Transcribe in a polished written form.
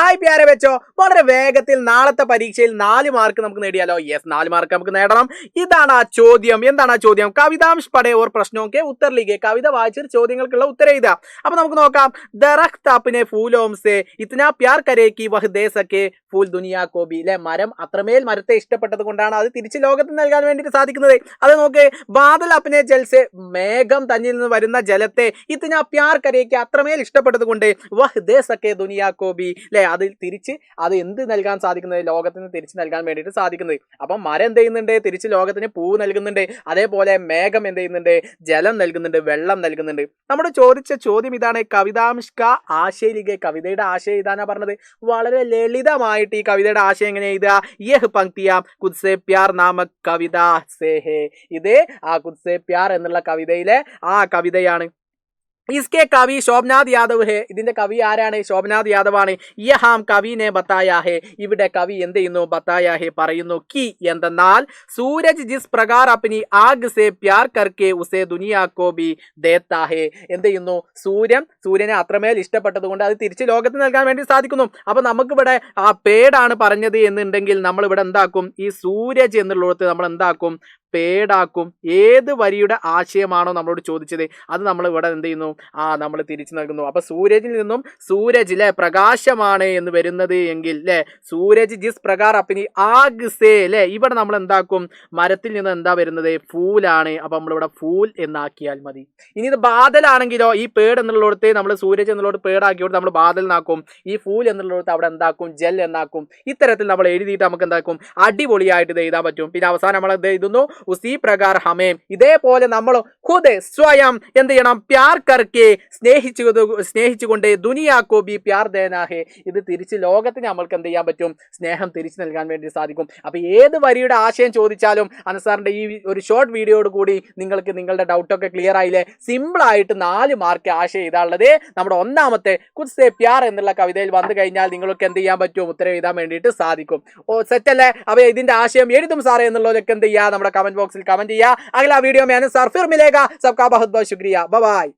Hi പ്യാരെ വെച്ചോ. വളരെ വേഗത്തിൽ നാളത്തെ പരീക്ഷയിൽ 4 മാർക്ക് നമുക്ക് നേടിയാലോ? യെസ്, 4 മാർക്ക് നമുക്ക് നേടണം. ഇതാണ് ആ ചോദ്യം. എന്താണ് ആ ചോദ്യം? കവിതാംശ് പഠേ ഓർ പ്രശ്നോ കെ ഉത്തർ ലിഖേ. കവിത വായിച്ചിട്ട് ചോദ്യങ്ങൾക്കുള്ള ഉത്തരം എഴുതുക. അപ്പൊ നമുക്ക് നോക്കാം. ദറഖ്ത് അപ്നെ ഫൂലോം സേ ഇത്നാ പ്യാർ കരേ കി വഹ് ദേ സകേ ഫൂൽ ദുനിയാ കോ ബി. അല്ലെ, മരം അത്രമേൽ മരത്തെ ഇഷ്ടപ്പെട്ടത് കൊണ്ടാണ് അത് തിരിച്ച് ലോകത്തിന് നൽകാൻ വേണ്ടിയിട്ട് സാധിക്കുന്നത്. അത് നോക്ക്. ബാദൽ അപ്നെ ജൽ സേ, മേഘം തന്നിൽ നിന്ന് വരുന്ന ജലത്തെ ഇത്നാ പ്യാർ കരേക്ക് അത്രമേൽ ഇഷ്ടപ്പെട്ടത് കൊണ്ട് വഹ് ദേ സകേ ദുനിയാ കോ ബി. അല്ലെ, അത് തിരിച്ച് അത് എന്ത് നൽകാൻ സാധിക്കുന്നത്? ലോകത്തിന് തിരിച്ച് നൽകാൻ വേണ്ടിയിട്ട് സാധിക്കുന്നത്. അപ്പം മരം എന്ത് ചെയ്യുന്നുണ്ട്? തിരിച്ച് ലോകത്തിന് പൂവ് നൽകുന്നുണ്ട്. അതേപോലെ മേഘം എന്ത് ചെയ്യുന്നുണ്ട്? ജലം നൽകുന്നുണ്ട്, വെള്ളം നൽകുന്നുണ്ട്. നമ്മൾ ചോദിച്ച ചോദ്യം ഇതാണ്. കവിതാംശ് ക ആശയ ലിഖേ. കവിതയുടെ ആശയം ഇതാനാ പറഞ്ഞത്. വളരെ ലളിതമായിട്ട് ഈ കവിതയുടെ ആശയം എങ്ങനെ എഴുതുക? യഹ് പങ്ക്തിയാ ഖുദ് സേ പ്യാർ നാമക് കവിത സേ ഹേ. ഇത് ആ ഖുദ് സേ പ്യാർ എന്നുള്ള കവിതയിലെ ആ കവിതയാണ്. इसके कवि शोभनाथ यादव है. ഇതിന്റെ കവി ആരാണ്? ശോഭനാഥ് യാദവ് ആണ്. യഹാം കവിനെ ബത്തായ ഹെ. ഇവിടെ കവി എന്ത് ചെയ്യുന്നു? ബത്തായ ഹെ പറയുന്നു. കി എന്തെന്നാൽ സൂരജ് ജിസ് പ്രകാർ അപ്നി ആഗ് സേ പ്യാർ കർക്കെ ഉസേ ദുനിയാ കോ ബി ദേത്താ ഹെ. എന്ത് ചെയ്യുന്നു? സൂര്യനെ അത്രമേൽ ഇഷ്ടപ്പെട്ടത് കൊണ്ട് അത് തിരിച്ച് ലോകത്തിന് നൽകാൻ വേണ്ടി സാധിക്കുന്നു. അപ്പൊ നമുക്കിവിടെ ആ പേടാണ് പറഞ്ഞത് എന്നുണ്ടെങ്കിൽ നമ്മൾ ഇവിടെ എന്താക്കും? ഈ സൂരജ് എന്നുള്ളിടത്ത് നമ്മൾ എന്താക്കും? പേടാക്കും. ഏത് വരിയുടെ ആശയമാണോ നമ്മളോട് ചോദിച്ചത് അത് നമ്മൾ ഇവിടെ എന്ത് ചെയ്യുന്നു? നമ്മൾ തിരിച്ചു നൽകുന്നു. അപ്പൊ സൂരജിൽ നിന്നും സൂരജ് ലെ പ്രകാശമാണ് എന്ന് വരുന്നത് എങ്കിൽ ലെ സൂരജ് ജിസ് പ്രകാർ അപ്പിനി ആഗ് സേ ലെ, ഇവിടെ നമ്മൾ എന്താക്കും? മരത്തിൽ നിന്ന് എന്താ വരുന്നത്? ഫൂലാണ്. അപ്പൊ നമ്മളിവിടെ ഫൂൽ എന്നാക്കിയാൽ മതി. ഇനി ഇത് ബാദലാണെങ്കിലോ, ഈ പേട് എന്നുള്ളിടത്ത് നമ്മൾ സൂരജ് എന്നുള്ളത് പേടാക്കിയോട് നമ്മൾ ബാദൽ എന്നാക്കും. ഈ ഫൂൽ എന്നുള്ളിടത്ത് അവിടെ എന്താക്കും? ജൽ എന്നാക്കും. ഇത്തരത്തിൽ നമ്മൾ എഴുതിയിട്ട് നമുക്ക് എന്താക്കും? അടിപൊളിയായിട്ട് ഇത് എഴുതാൻ പറ്റും. പിന്നെ അവസാനം നമ്മൾ എന്ത് എഴുതുന്നു? ഉസി പ്രകാർ ഹമേം. ഇതേപോലെ നമ്മൾ ഖുദ് സ്വയം എന്ത് ചെയ്യണം? പ്യാർ കർക്കെ സ്നേഹിച്ചുകൊണ്ട് ദുനിയാ കോ ബി പ്യാർ ദേനാ ഹെ. ഇത് തിരിച്ച് ലോകത്തിന് നമ്മൾക്ക് എന്ത് ചെയ്യാൻ പറ്റും? സ്നേഹം തിരിച്ചു നൽകാൻ വേണ്ടി സാധിക്കും. അപ്പൊ ഏത് വരിയുടെ ആശയം ചോദിച്ചാലും അൻസാറിന്റെ ഈ ഒരു ഷോർട്ട് വീഡിയോയോട് കൂടി നിങ്ങൾക്ക് നിങ്ങളുടെ ഡൗട്ടൊക്കെ ക്ലിയർ ആയില്ലേ? സിമ്പിൾ ആയിട്ട് 4 മാർക്ക് ആശയം എഴുതാനുള്ളത് നമ്മുടെ ഒന്നാമത്തെ ഖുദ് സേ പ്യാർ എന്നുള്ള കവിതയിൽ വന്നു കഴിഞ്ഞാൽ നിങ്ങൾക്ക് എന്ത് ചെയ്യാൻ പറ്റും? ഉത്തരം എഴുതാൻ വേണ്ടിയിട്ട് സാധിക്കും. സെറ്റ് അല്ലേ? അപ്പൊ ഇതിന്റെ ആശയം എഴുതും സാറേ എന്നുള്ളതൊക്കെ എന്ത് ചെയ്യുക? നമ്മുടെ കമന്റ് बॉक्स में कमेंट किया। अगला वीडियो में सर फिर मिलेगा। सबका बहुत बहुत शुक्रिया। Bye bye.